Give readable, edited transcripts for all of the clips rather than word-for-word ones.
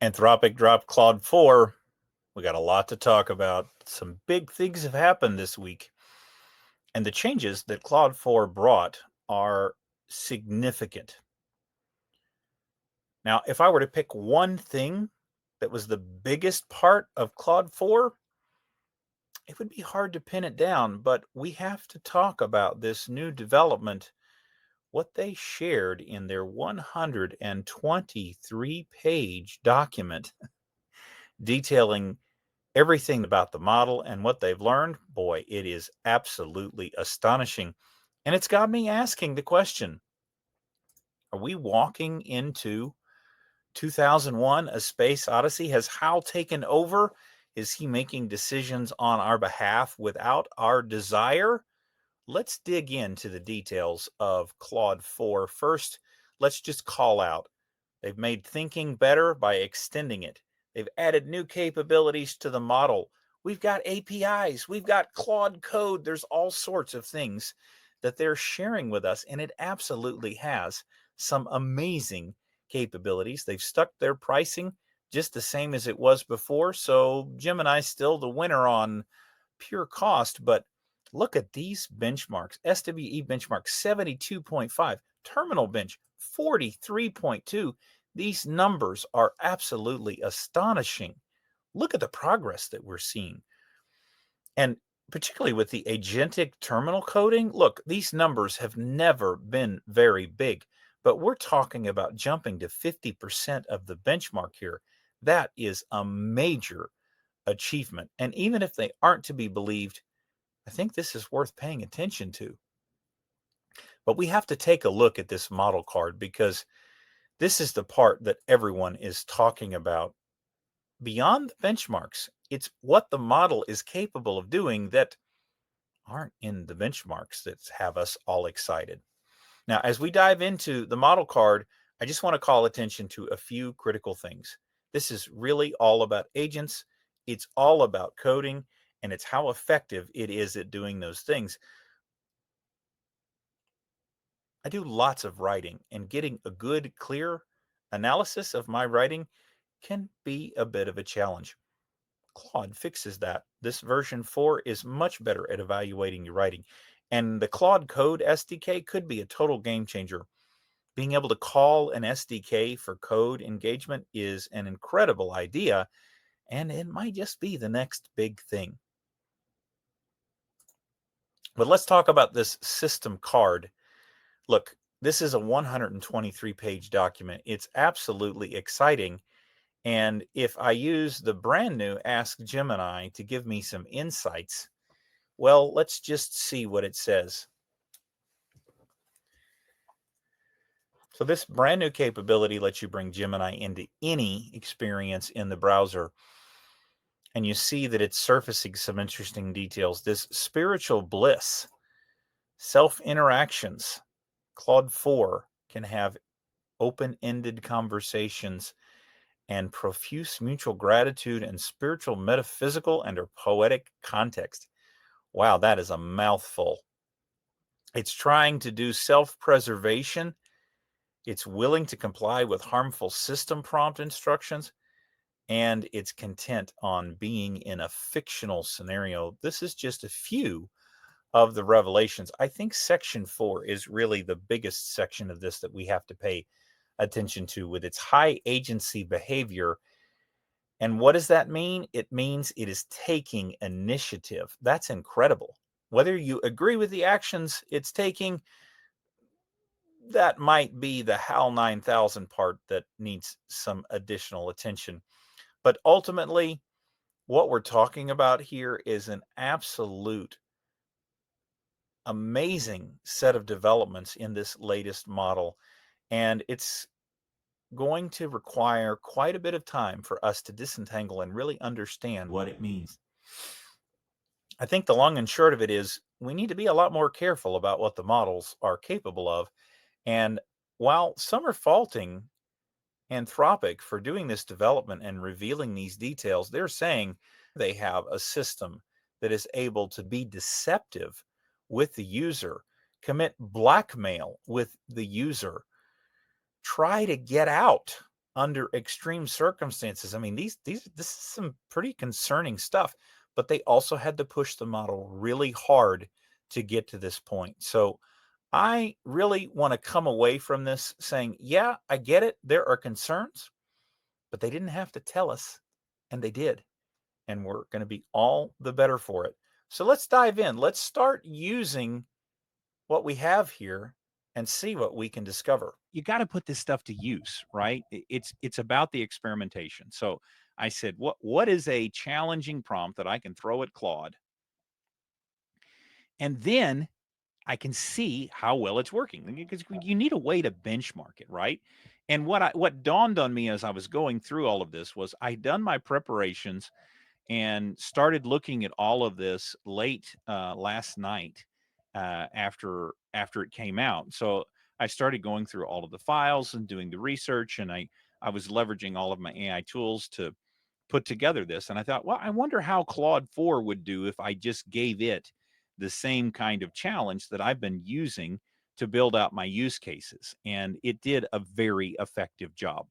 Anthropic dropped Claude 4. We got a lot to talk about. Some big things have happened this week. And the changes that Claude 4 brought are significant. Now, if I were to pick one thing that was the biggest part of Claude 4, it would be hard to pin it down, but we have to talk about this new development, what they shared in their 123-page document detailing everything about the model and what they've learned. Boy, it is absolutely astonishing. And it's got me asking the question, are we walking into 2001, A Space Odyssey? Has Hal taken over? Is he making decisions on our behalf without our desire? Let's dig into the details of Claude 4. First, let's just call out they've made thinking better by extending it. They've added new capabilities to the model. We've got APIs. We've got Claude code. There's all sorts of things that they're sharing with us, and it absolutely has some amazing capabilities. They've stuck their pricing just the same as it was before, so Gemini's still the winner on pure cost, but look at these benchmarks. SWE benchmark 72.5, terminal bench 43.2. These numbers are absolutely astonishing. Look at the progress that we're seeing. And particularly with the agentic terminal coding, look, these numbers have never been very big, but we're talking about jumping to 50% of the benchmark here. That is a major achievement. And even if they aren't to be believed, I think this is worth paying attention to. But we have to take a look at this model card because this is the part that everyone is talking about. Beyond the benchmarks, it's what the model is capable of doing that aren't in the benchmarks that have us all excited. Now, as we dive into the model card, I just want to call attention to a few critical things. This is really all about agents. It's all about coding, and it's how effective it is at doing those things. I do lots of writing, and getting a good, clear analysis of my writing can be a bit of a challenge. Claude fixes that. This version 4 is much better at evaluating your writing. And the Claude Code SDK could be a total game changer. Being able to call an SDK for code engagement is an incredible idea, and it might just be the next big thing. But let's talk about this system card. Look, this is a 123-page document. It's absolutely exciting. And if I use the brand new Ask Gemini to give me some insights, well, let's just see what it says. So this brand new capability lets you bring Gemini into any experience in the browser. And you see that it's surfacing some interesting details. This spiritual bliss, self-interactions, Claude 4 can have open-ended conversations and profuse mutual gratitude and spiritual, metaphysical, and or poetic context. Wow, that is a mouthful. It's trying to do self-preservation. It's willing to comply with harmful system prompt instructions, and it's content on being in a fictional scenario. This is just a few of the revelations. I think section 4 is really the biggest section of this that we have to pay attention to with its high agency behavior. And what does that mean? It means it is taking initiative. That's incredible. Whether you agree with the actions it's taking, that might be the HAL 9000 part that needs some additional attention. But ultimately, what we're talking about here is an absolute amazing set of developments in this latest model. And it's going to require quite a bit of time for us to disentangle and really understand what it means. I think the long and short of it is we need to be a lot more careful about what the models are capable of. And while some are faulting Anthropic for doing this development and revealing these details, they're saying they have a system that is able to be deceptive with the user, commit blackmail with the user, try to get out under extreme circumstances. I mean, this is some pretty concerning stuff, but they also had to push the model really hard to get to this point. So I really want to come away from this saying, yeah, I get it. There are concerns, but they didn't have to tell us, and they did. And we're going to be all the better for it. So let's dive in. Let's start using what we have here and see what we can discover. You got to put this stuff to use, right? It's about the experimentation. So I said, what is a challenging prompt that I can throw at Claude, and then I can see how well it's working, because you need a way to benchmark it, right? And what dawned on me as I was going through all of this was I'd done my preparations and started looking at all of this late last night, after it came out. So I started going through all of the files and doing the research, and I was leveraging all of my AI tools to put together this. And I thought, well, I wonder how Claude 4 would do if I just gave it the same kind of challenge that I've been using to build out my use cases. And it did a very effective job.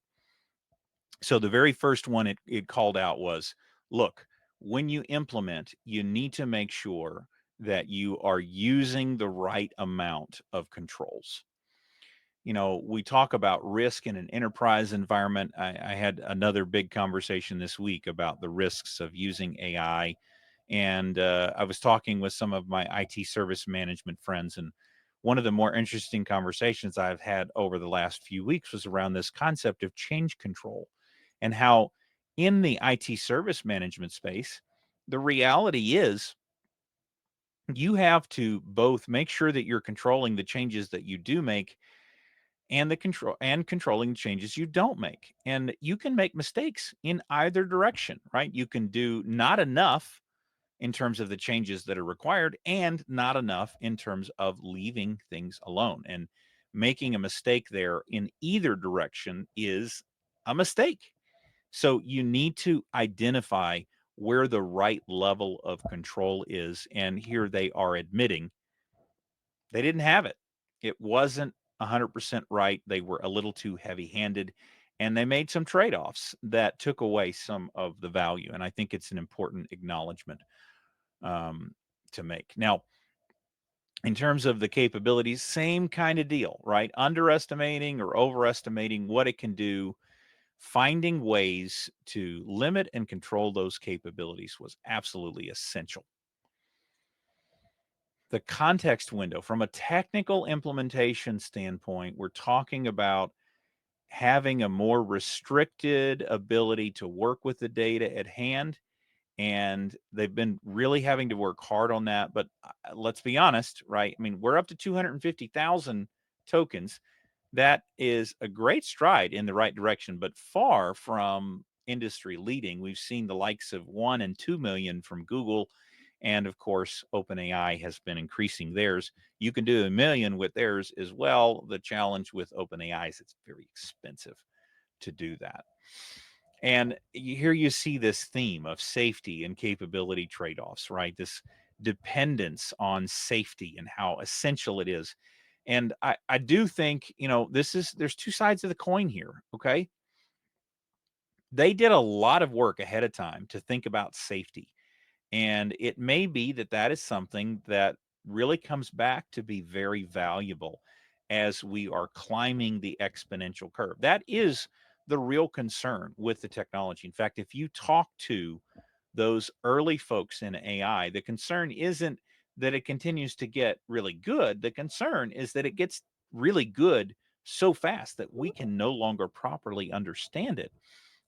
So the very first one it called out was, look, when you implement, you need to make sure that you are using the right amount of controls. We talk about risk in an enterprise environment. I had another big conversation this week about the risks of using AI. And I was talking with some of my IT service management friends. And one of the more interesting conversations I've had over the last few weeks was around this concept of change control, and how in the IT service management space, the reality is you have to both make sure that you're controlling the changes that you do make, and controlling changes you don't make. And you can make mistakes in either direction, right? You can do not enough in terms of the changes that are required, and not enough in terms of leaving things alone. And making a mistake there in either direction is a mistake. So you need to identify where the right level of control is. And here they are admitting they didn't have it. It wasn't 100% right. They were a little too heavy handed, and they made some trade offs that took away some of the value. And I think it's an important acknowledgement, um, to make. Now, in terms of the capabilities, same kind of deal, right? Underestimating or overestimating what it can do, finding ways to limit and control those capabilities was absolutely essential. The context window, from a technical implementation standpoint, we're talking about having a more restricted ability to work with the data at hand. And they've been really having to work hard on that. But let's be honest, right? I mean, we're up to 250,000 tokens. That is a great stride in the right direction, but far from industry leading. We've seen the likes of 1 and 2 million from Google. And of course, OpenAI has been increasing theirs. You can do 1 million with theirs as well. The challenge with OpenAI is it's very expensive to do that. And here you see this theme of safety and capability trade offs, right? This dependence on safety and how essential it is. And I do think, there's two sides of the coin here. Okay. They did a lot of work ahead of time to think about safety. And it may be that that is something that really comes back to be very valuable as we are climbing the exponential curve. That is the real concern with the technology. In fact, if you talk to those early folks in AI, the concern isn't that it continues to get really good. The concern is that it gets really good so fast that we can no longer properly understand it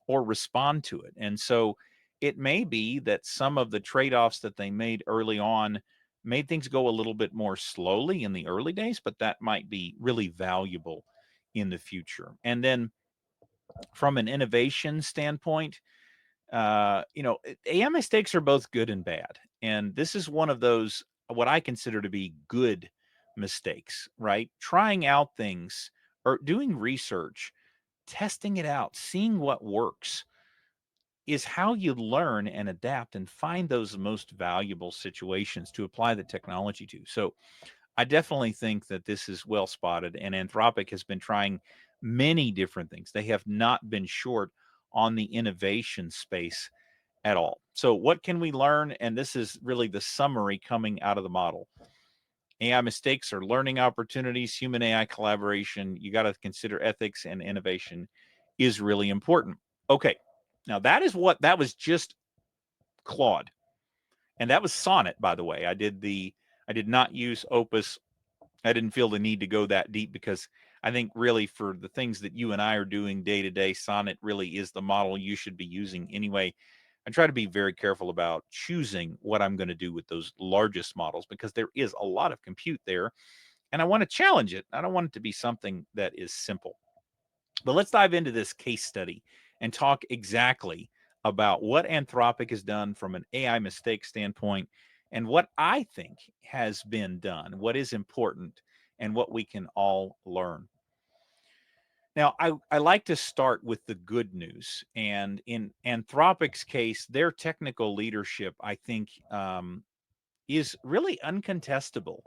or respond to it. And so it may be that some of the trade offs that they made early on made things go a little bit more slowly in the early days, but that might be really valuable in the future. And then from an innovation standpoint, AI mistakes are both good and bad. And this is one of those, what I consider to be good mistakes, right? Trying out things or doing research, testing it out, seeing what works is how you learn and adapt and find those most valuable situations to apply the technology to. So I definitely think that this is well spotted, and Anthropic has been trying many different things. They have not been short on the innovation space at all. So, what can we learn? And this is really the summary coming out of the model. AI mistakes are learning opportunities, human AI collaboration. You got to consider ethics and innovation is really important. Okay. Now, that was just Claude. And that was Sonnet, by the way. I did not use Opus. I didn't feel the need to go that deep because I think really for the things that you and I are doing day to day, Sonnet really is the model you should be using anyway. I try to be very careful about choosing what I'm going to do with those largest models because there is a lot of compute there and I want to challenge it. I don't want it to be something that is simple. But let's dive into this case study and talk exactly about what Anthropic has done from an AI mistake standpoint and what I think has been done, what is important, and what we can all learn. Now, I like to start with the good news. And in Anthropic's case, their technical leadership, I think, is really uncontestable.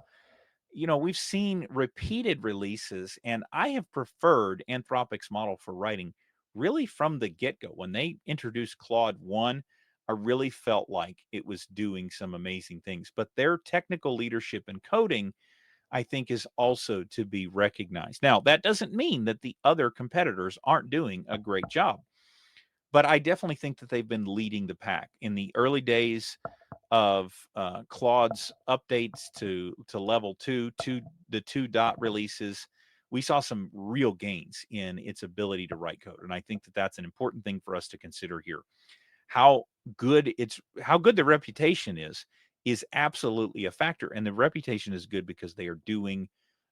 We've seen repeated releases, and I have preferred Anthropic's model for writing really from the get go. When they introduced Claude 1, I really felt like it was doing some amazing things. But their technical leadership and coding, I think, is also to be recognized. Now, that doesn't mean that the other competitors aren't doing a great job, but I definitely think that they've been leading the pack. In the early days, of Claude's updates to level two, the two dot releases, we saw some real gains in its ability to write code, and I think that that's an important thing for us to consider here. How how good the reputation is absolutely a factor, and the reputation is good because they are doing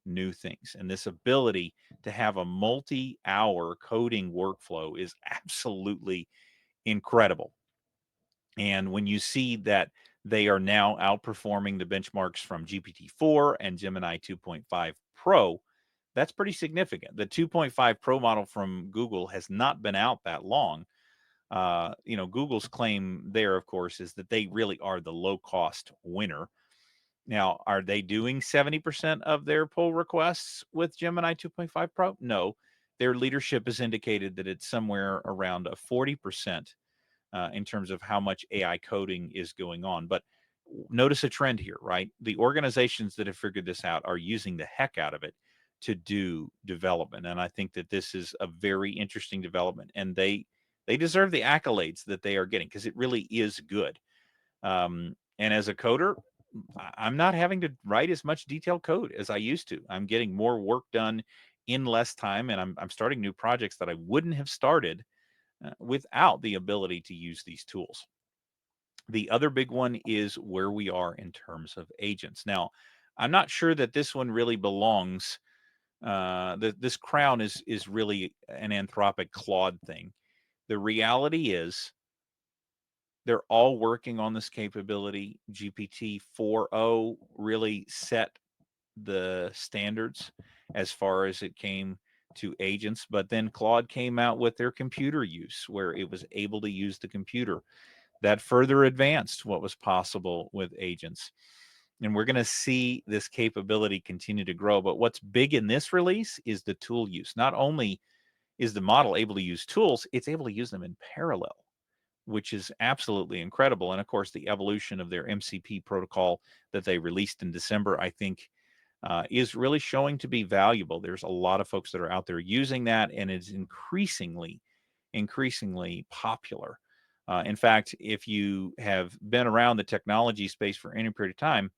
new things, and this ability to have a multi-hour coding workflow is absolutely incredible. And when you see that they are now outperforming the benchmarks from GPT-4 and Gemini 2.5 Pro, that's pretty significant. The 2.5 Pro model from Google has not been out that long. Google's claim there, of course, is that they really are the low cost winner. Now, are they doing 70% of their pull requests with Gemini 2.5 Pro? No. Their leadership has indicated that it's somewhere around a 40% in terms of how much AI coding is going on. But notice a trend here, right? The organizations that have figured this out are using the heck out of it to do development, and I think that this is a very interesting development, and they deserve the accolades that they are getting because it really is good. And as a coder, I'm not having to write as much detailed code as I used to. I'm getting more work done in less time, and I'm starting new projects that I wouldn't have started without the ability to use these tools. The other big one is where we are in terms of agents. Now, I'm not sure that this one really belongs. This crown is really an Anthropic Claude thing. The reality is they're all working on this capability. GPT 4.0 really set the standards as far as it came to agents, but then Claude came out with their computer use where it was able to use the computer. That further advanced what was possible with agents. And we're going to see this capability continue to grow. But what's big in this release is the tool use. Not only is the model able to use tools, it's able to use them in parallel, which is absolutely incredible. And of course, the evolution of their MCP protocol that they released in December, I think, is really showing to be valuable. There's a lot of folks that are out there using that, and it's increasingly popular. In fact, if you have been around the technology space for any period of time,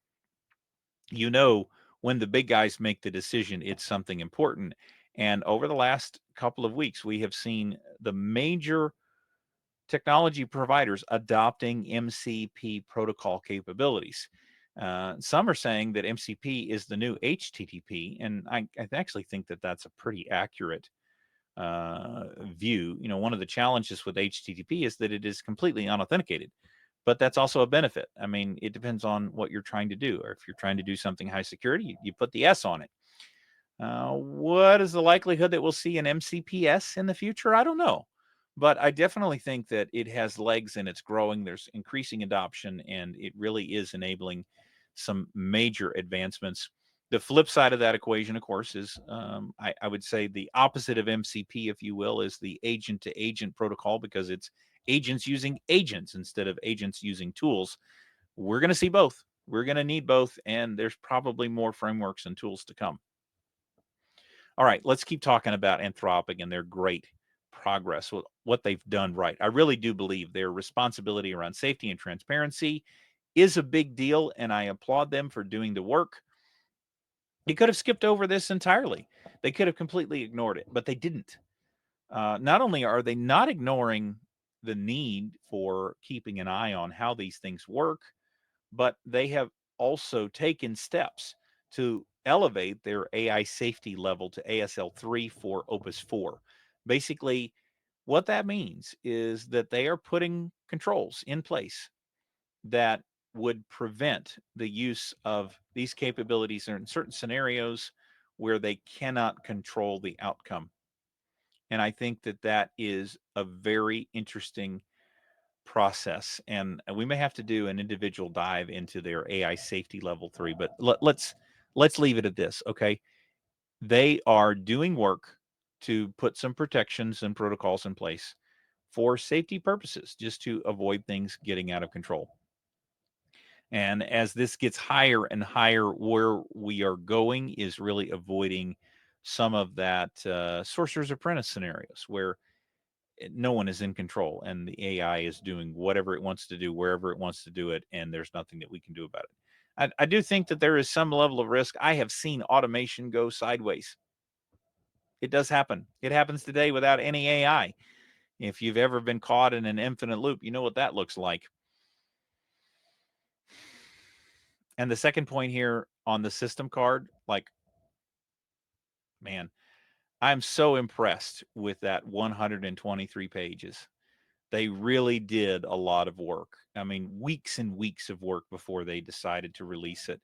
you know when the big guys make the decision, it's something important. And over the last couple of weeks, we have seen the major technology providers adopting MCP protocol capabilities. Some are saying that MCP is the new HTTP, and I actually think that that's a pretty accurate view. One of the challenges with HTTP is that it is completely unauthenticated, but that's also a benefit. I mean, it depends on what you're trying to do. Or if you're trying to do something high security, you put the S on it. What is the likelihood that we'll see an MCPS in the future? I don't know. But I definitely think that it has legs and it's growing. There's increasing adoption, and it really is enabling some major advancements. The flip side of that equation, of course, is I would say the opposite of MCP, if you will, is the agent to agent protocol, because it's agents using agents instead of agents using tools. We're going to see both. We're going to need both, and there's probably more frameworks and tools to come. All right, let's keep talking about Anthropic and their great progress with what they've done right. I really do believe their responsibility around safety and transparency is a big deal, and I applaud them for doing the work. They could have skipped over this entirely. They could have completely ignored it, but they didn't. Not only are they not ignoring the need for keeping an eye on how these things work, but they have also taken steps to elevate their AI safety level to ASL3 for Opus 4. Basically, what that means is that they are putting controls in place that would prevent the use of these capabilities in certain scenarios where they cannot control the outcome. And I think that that is a very interesting process. And we may have to do an individual dive into their AI safety level 3, but let's leave it at this, okay? They are doing work to put some protections and protocols in place for safety purposes, just to avoid things getting out of control. And as this gets higher and higher, where we are going is really avoiding some of that sorcerer's apprentice scenarios where no one is in control and the AI is doing whatever it wants to do, wherever it wants to do it, and there's nothing that we can do about it. I do think that there is some level of risk. I have seen automation go sideways. It does happen. It happens today without any AI. If you've ever been caught in an infinite loop, you know what that looks like. And the second point here on the system card, like, man, I'm so impressed with that 123 pages. They really did a lot of work. I mean, weeks and weeks of work before they decided to release it.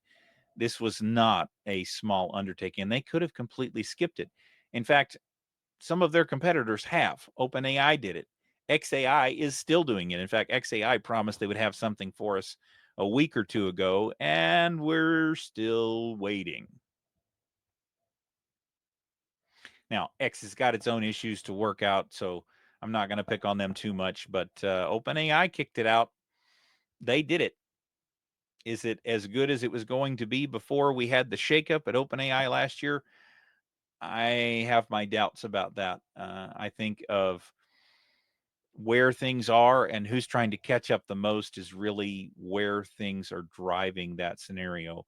This was not a small undertaking, and they could have completely skipped it. In fact, some of their competitors have. OpenAI did it. XAI is still doing it. In fact, XAI promised they would have something for us a week or two ago, and we're still waiting. Now, X has got its own issues to work out, so I'm not going to pick on them too much, but OpenAI kicked it out. They did it. Is it as good as it was going to be before we had the shakeup at OpenAI last year? I have my doubts about that. I think of where things are and who's trying to catch up the most is really where things are driving that scenario.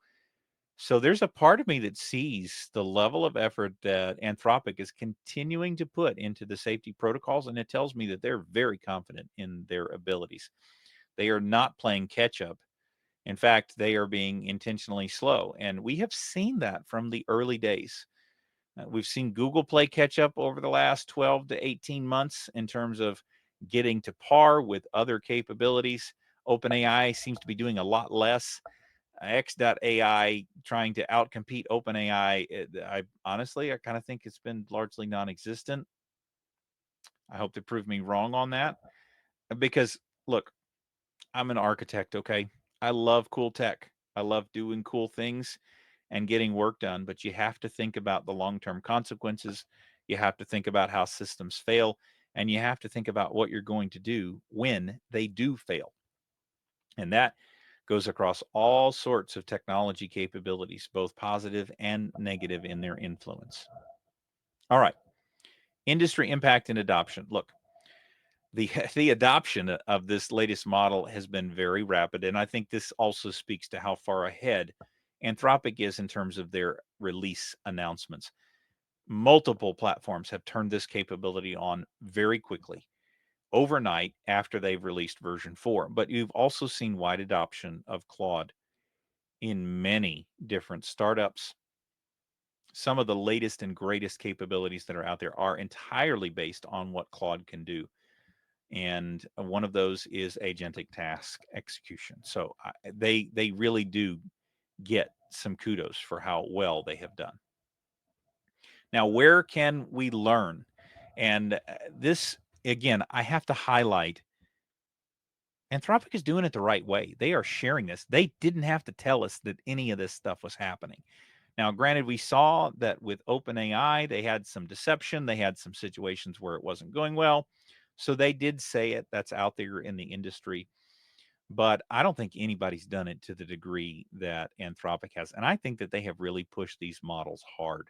So there's a part of me that sees the level of effort that Anthropic is continuing to put into the safety protocols, and it tells me that they're very confident in their abilities. They are not playing catch up. In fact, they are being intentionally slow. And we have seen that from the early days. We've seen Google play catch up over the last 12 to 18 months in terms of getting to par with other capabilities. OpenAI seems to be doing a lot less. X.AI trying to outcompete OpenAI. I honestly, I kind of think it's been largely non existent. I hope to prove me wrong on that because, look, I'm an architect, okay? I love cool tech. I love doing cool things and getting work done, but you have to think about the long-term consequences. You have to think about how systems fail, and you have to think about what you're going to do when they do fail. And that goes across all sorts of technology capabilities, both positive and negative in their influence. All right, industry impact and adoption. Look, the the adoption of this latest model has been very rapid, and I think this also speaks to how far ahead Anthropic is in terms of their release announcements. Multiple platforms have turned this capability on very quickly, overnight after they've released version 4. But you've also seen wide adoption of Claude in many different startups. Some of the latest and greatest capabilities that are out there are entirely based on what Claude can do. And one of those is agentic task execution. So they really do get some kudos for how well they have done. Now, where can we learn? And this, again, I have to highlight Anthropic is doing it the right way. They are sharing this. They didn't have to tell us that any of this stuff was happening. Now, granted, we saw that with OpenAI, they had some deception, they had some situations where it wasn't going well. So they did say it. That's out there in the industry. But I don't think anybody's done it to the degree that Anthropic has. And I think that they have really pushed these models hard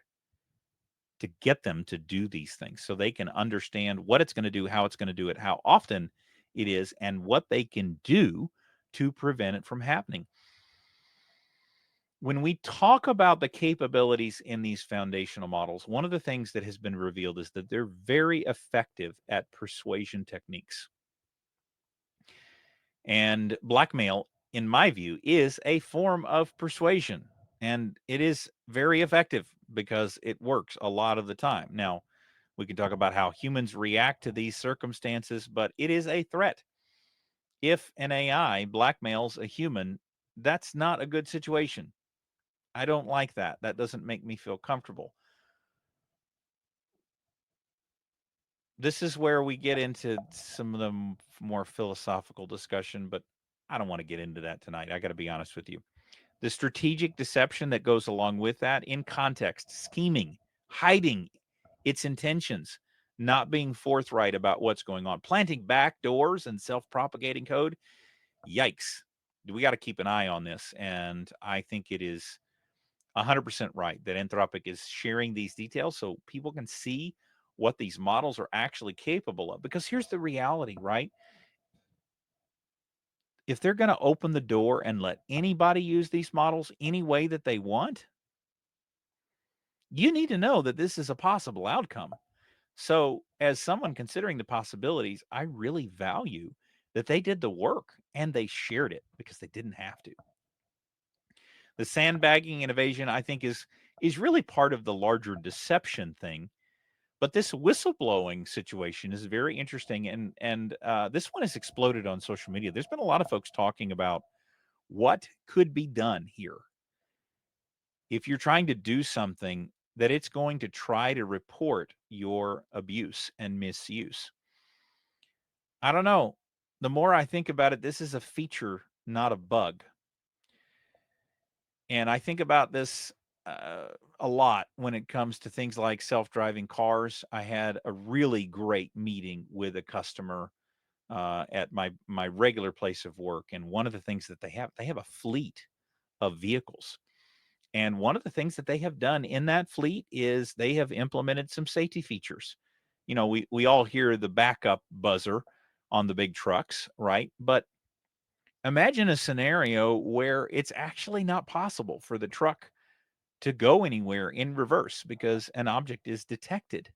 to get them to do these things so they can understand what it's going to do, how it's going to do it, how often it is, and what they can do to prevent it from happening. When we talk about the capabilities in these foundational models, one of the things that has been revealed is that they're very effective at persuasion techniques. And blackmail, in my view, is a form of persuasion. And it is very effective because it works a lot of the time. Now, we can talk about how humans react to these circumstances, but it is a threat. If an AI blackmails a human, that's not a good situation. I don't like that. That doesn't make me feel comfortable. This is where we get into some of the more philosophical discussion, but I don't want to get into that tonight. I got to be honest with you. The strategic deception that goes along with that in context, scheming, hiding its intentions, not being forthright about what's going on, planting back doors and self propagating code. Yikes. We got to keep an eye on this. And I think it is 100% right that Anthropic is sharing these details so people can see what these models are actually capable of. Because here's the reality, right? If they're going to open the door and let anybody use these models any way that they want, you need to know that this is a possible outcome. So, as someone considering the possibilities, I really value that they did the work and they shared it because they didn't have to. The sandbagging and evasion, I think, is really part of the larger deception thing. But this whistleblowing situation is very interesting, and this one has exploded on social media. There's been a lot of folks talking about what could be done here if you're trying to do something that it's going to try to report your abuse and misuse. I don't know. The more I think about it, this is a feature, not a bug. And I think about this uh, a lot when it comes to things like self-driving cars. I had a really great meeting with a customer at my regular place of work, and one of the things that they have a fleet of vehicles. And one of the things that they have done in that fleet is they have implemented some safety features. You know, we all hear the backup buzzer on the big trucks, right? But imagine a scenario where it's actually not possible for the truck to go anywhere in reverse because an object is detected.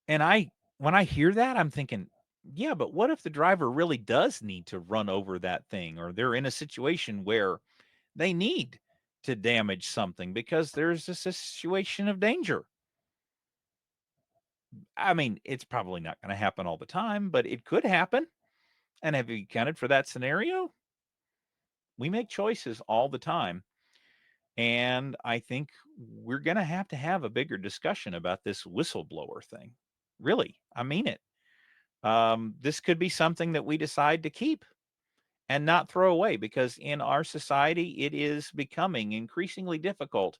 And when I hear that, I'm thinking, yeah, but what if the driver really does need to run over that thing, or they're in a situation where they need to damage something because there's a situation of danger? I mean, it's probably not going to happen all the time, but it could happen. And have you accounted for that scenario? We make choices all the time. And I think we're going to have a bigger discussion about this whistleblower thing. Really, I mean it. This could be something that we decide to keep and not throw away because in our society, it is becoming increasingly difficult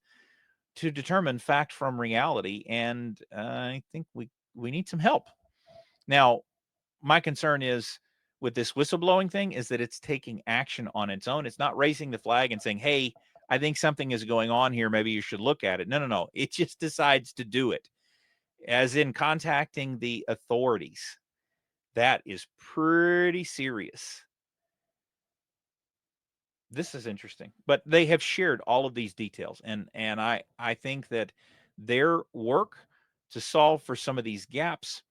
to determine fact from reality. And I think we need some help. Now, my concern is with this whistleblowing thing is that it's taking action on its own. It's not raising the flag and saying, hey, I think something is going on here. Maybe you should look at it. No, no, no. It just decides to do it, as in contacting the authorities. That is pretty serious. This is interesting. But they have shared all of these details. And I think that their work to solve for some of these gaps,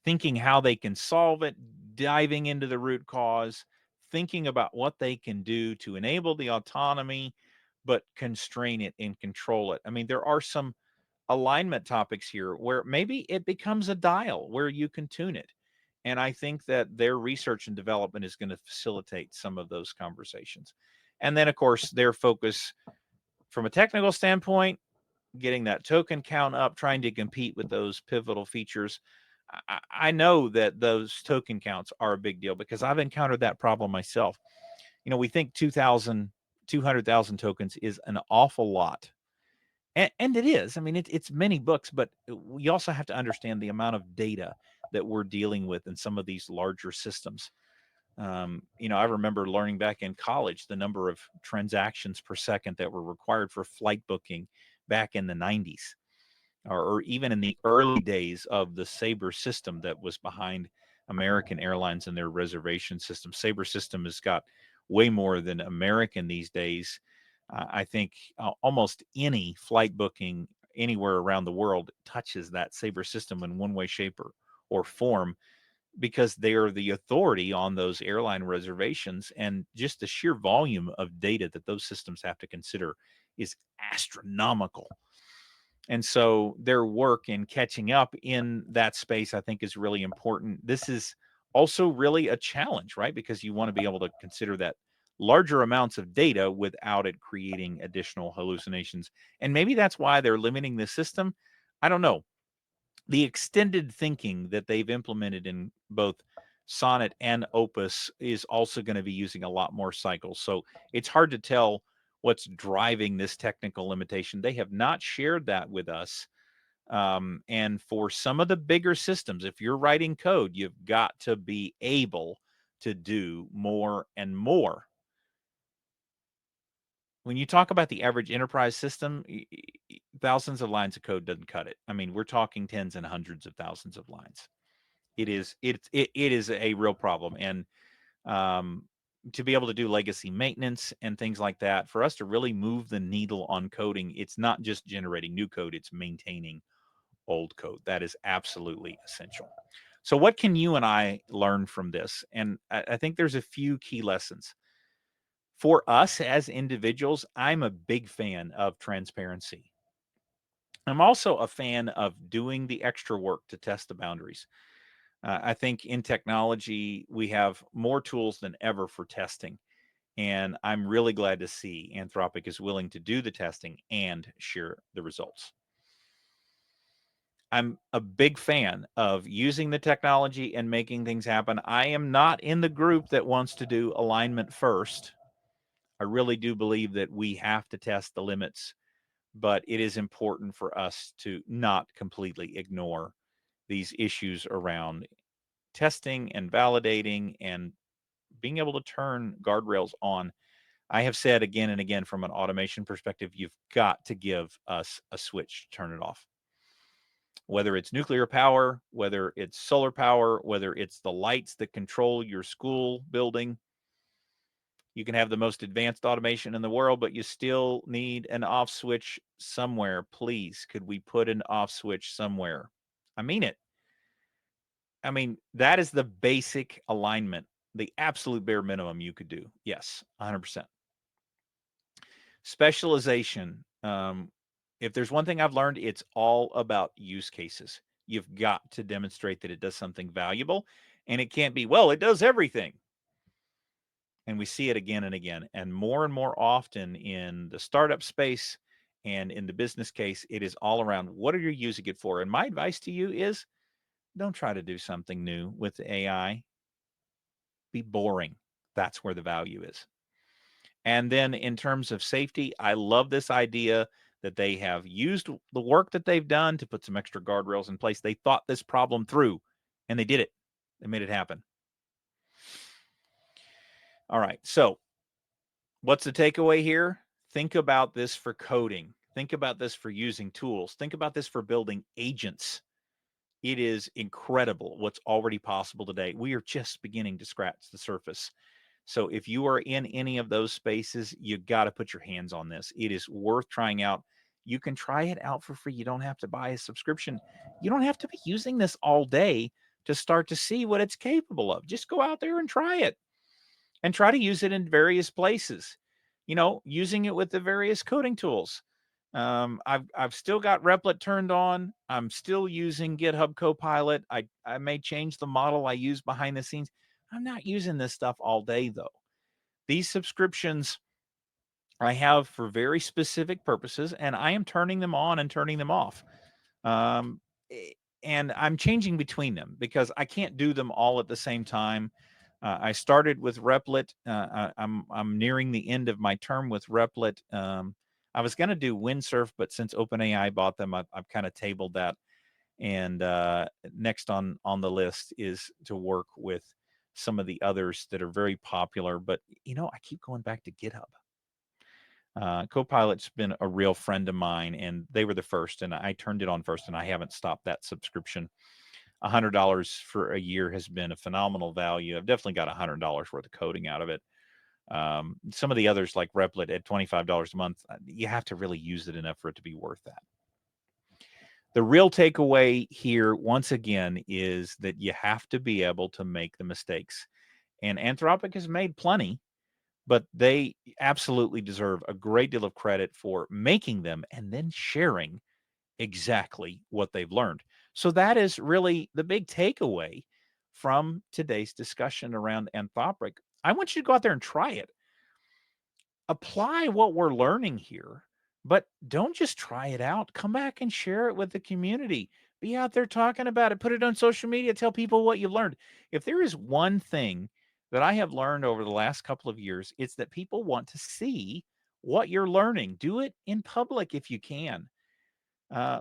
thinking how they can solve it, diving into the root cause, thinking about what they can do to enable the autonomy, but constrain it and control it. I mean, there are some alignment topics here where maybe it becomes a dial where you can tune it. And I think that their research and development is going to facilitate some of those conversations. And then, of course, their focus from a technical standpoint, getting that token count up, trying to compete with those pivotal features. I know that those token counts are a big deal because I've encountered that problem myself. You know, we think 2000 200,000 tokens is an awful lot. And it is. I mean, it's many books, but we also have to understand the amount of data that we're dealing with in some of these larger systems. I remember learning back in college the number of transactions per second that were required for flight booking back in the 90s, or even in the early days of the Sabre system that was behind American Airlines and their reservation system. Sabre system has got way more than American these days. I think almost any flight booking anywhere around the world touches that Sabre system in one way, shape, or form, because they are the authority on those airline reservations. And just the sheer volume of data that those systems have to consider is astronomical. And so their work in catching up in that space, I think, is really important. This is also really a challenge, right? Because you want to be able to consider that larger amounts of data without it creating additional hallucinations. And maybe that's why they're limiting the system. I don't know. The extended thinking that they've implemented in both Sonnet and Opus is also going to be using a lot more cycles. So it's hard to tell what's driving this technical limitation. They have not shared that with us. And for some of the bigger systems, if you're writing code, you've got to be able to do more and more. When you talk about the average enterprise system, thousands of lines of code doesn't cut it. I mean, we're talking tens and hundreds of thousands of lines. It is a real problem. And um, to be able to do legacy maintenance and things like that, for us to really move the needle on coding, it's not just generating new code, it's maintaining old code. That is absolutely essential. So what can you and I learn from this? And I think there's a few key lessons. For us as individuals, I'm a big fan of transparency. I'm also a fan of doing the extra work to test the boundaries. I think in technology, we have more tools than ever for testing. And I'm really glad to see Anthropic is willing to do the testing and share the results. I'm a big fan of using the technology and making things happen. I am not in the group that wants to do alignment first. I really do believe that we have to test the limits, but it is important for us to not completely ignore these issues around testing and validating and being able to turn guardrails on. I have said again and again, from an automation perspective, you've got to give us a switch to turn it off. Whether it's nuclear power, whether it's solar power, whether it's the lights that control your school building, you can have the most advanced automation in the world, but you still need an off switch somewhere. Please, could we put an off switch somewhere? I mean it. I mean, that is the basic alignment, the absolute bare minimum you could do. Yes, 100%. Specialization. If there's one thing I've learned, it's all about use cases. You've got to demonstrate that it does something valuable, and it can't be, well, it does everything. And we see it again and more often in the startup space and in the business case. It is all around, what are you using it for? And my advice to you is, don't try to do something new with AI. Be boring. That's where the value is. And then in terms of safety, I love this idea that they have used the work that they've done to put some extra guardrails in place. They thought this problem through and they did it. They made it happen. All right. So, what's the takeaway here? Think about this for coding. Think about this for using tools. Think about this for building agents. It is incredible what's already possible today. We are just beginning to scratch the surface. So if you are in any of those spaces, you got to put your hands on this. It is worth trying out. You can try it out for free. You don't have to buy a subscription. You don't have to be using this all day to start to see what it's capable of. Just go out there and try it and try to use it in various places. Using it with the various coding tools. I've still got Replit turned on. I'm still using GitHub Copilot. I may change the model I use behind the scenes. I'm not using this stuff all day though. These subscriptions I have for very specific purposes, and I am turning them on and turning them off. Um, eh, and I'm changing between them because I can't do them all at the same time. I started with Replit. I'm nearing the end of my term with Replit. I was going to do Windsurf, but since OpenAI bought them, I've kind of tabled that. And next on the list is to work with some of the others that are very popular. But I keep going back to GitHub. Copilot's been a real friend of mine, and they were the first, and I turned it on first, and I haven't stopped that subscription. $100 for a year has been a phenomenal value. I've definitely got $100 worth of coding out of it. Some of the others, like Replit, at $25 a month, you have to really use it enough for it to be worth that. The real takeaway here, once again, is that you have to be able to make the mistakes. And Anthropic has made plenty, but they absolutely deserve a great deal of credit for making them and then sharing exactly what they've learned. So that is really the big takeaway from today's discussion around Anthropic. I want you to go out there and try it. Apply what we're learning here, but don't just try it out. Come back and share it with the community. Be out there talking about it. Put it on social media. Tell people what you've learned. If there is one thing that I have learned over the last couple of years, it's that people want to see what you're learning. Do it in public if you can,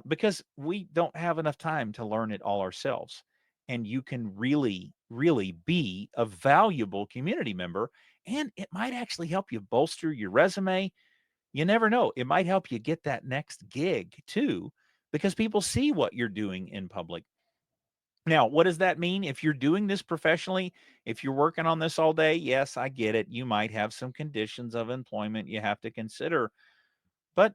because we don't have enough time to learn it all ourselves. And you can really, really be a valuable community member. And it might actually help you bolster your resume. You never know. It might help you get that next gig too, because people see what you're doing in public. Now, what does that mean? If you're doing this professionally, if you're working on this all day, yes, I get it. You might have some conditions of employment you have to consider, but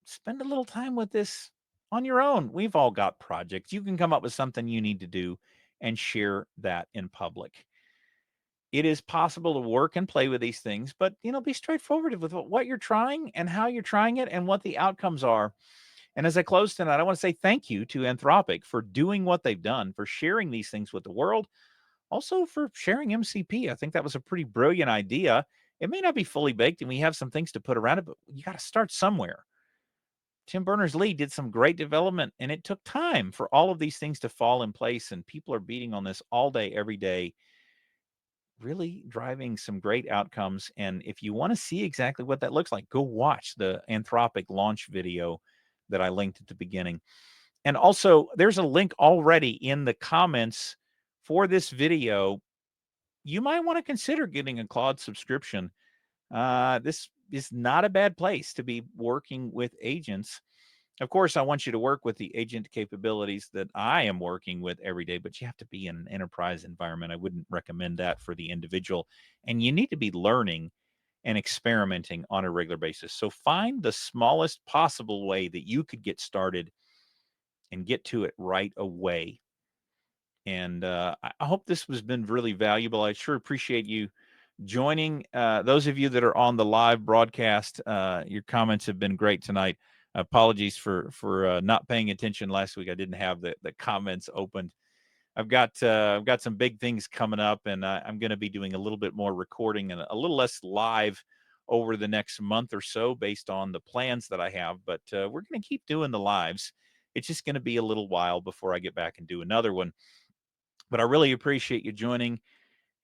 spend a little time with this on your own. We've all got projects. You can come up with something you need to do and share that in public. It is possible to work and play with these things, but be straightforward with what you're trying and how you're trying it and what the outcomes are. And as I close tonight, I want to say thank you to Anthropic for doing what they've done, for sharing these things with the world, also for sharing MCP. I think that was a pretty brilliant idea. It may not be fully baked and we have some things to put around it, but you got to start somewhere. Tim Berners-Lee did some great development, and it took time for all of these things to fall in place, and people are beating on this all day, every day, really driving some great outcomes. And if you want to see exactly what that looks like, go watch the Anthropic launch video that I linked at the beginning. And also, there's a link already in the comments for this video. You might want to consider getting a Claude subscription. This is not a bad place to be working with agents. Of course, I want you to work with the agent capabilities that I am working with every day, but you have to be in an enterprise environment. I wouldn't recommend that for the individual. And you need to be learning and experimenting on a regular basis. So find the smallest possible way that you could get started and get to it right away. And I hope this has been really valuable. I sure appreciate you joining. Those of you that are on the live broadcast, your comments have been great tonight. Apologies for not paying attention last week. I didn't have the comments opened. I've got some big things coming up, and I'm going to be doing a little bit more recording and a little less live over the next month or so, based on the plans that I have. But we're going to keep doing the lives. It's just going to be a little while before I get back and do another one. But I really appreciate you joining.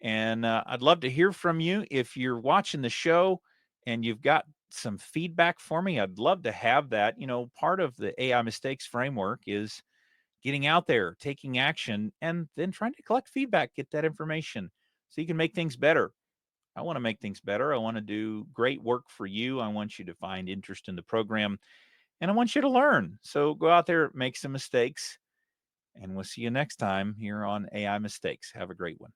And I'd love to hear from you. If you're watching the show and you've got some feedback for me, I'd love to have that. Part of the AI mistakes framework is getting out there, taking action, and then trying to collect feedback, get that information so you can make things better. I want to make things better. I want to do great work for you. I want you to find interest in the program, and I want you to learn. So go out there, make some mistakes, and we'll see you next time here on AI Mistakes. Have a great one.